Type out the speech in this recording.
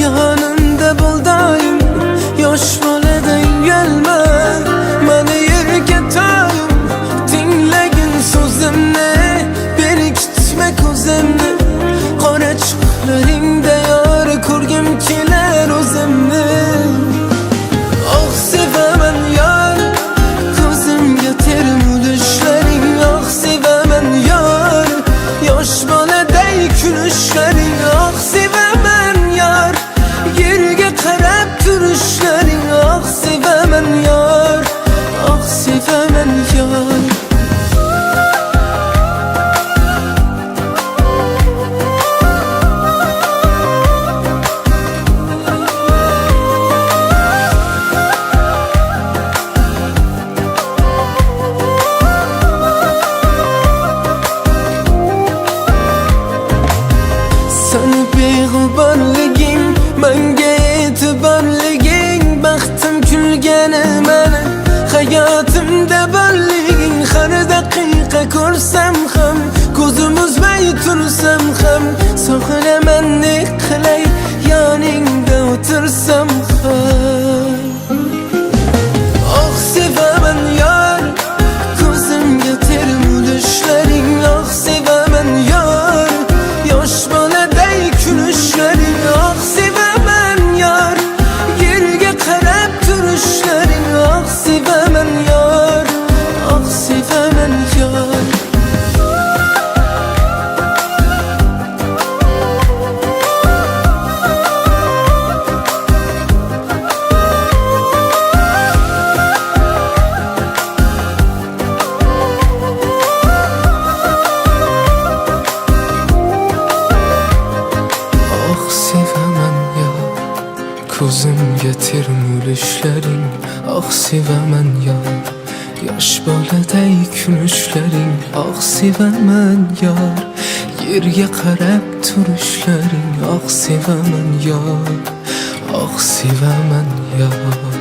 yanında buldayım. Yosh boladan gelme, meni yerga tayım. Dinlegin sözümni, berkitme ko'zimni. Qora chiqlaringda yor ko'rgim kelar o'zimni. Oh sevaman yor, ko'zimga termulishlaring. Oh sevaman yor, yosh boladay kulishlaring. Oh sevaman yor, yerga qarab turishlaring. Oh sevaman yor, oh sevaman yor. Seni beg'uborliging, menga e'tiborliging. Baxtim kulgani meni, hayotimda borliging. Har daqiqa ko'rsam ham, ko'zim uzmay tursam ham, sog'inaman ne qilay yoningda o'tirsam ham. Oh sevaman yor, ko'zimga termulishlaring. Oh sevaman yor, yosh boladay kulishlaring. Oh sevaman yor, yerga qarab turishlaring. Oh sevaman yor, oh sevaman yor. Oh sevaman yor, ko'zimga termulishlaring. Oh sevaman yor, yosh boladay kulishlaring. Oh sevaman yor, yerga qarab turishlaring. Oh sevaman yor, oh sevaman yor.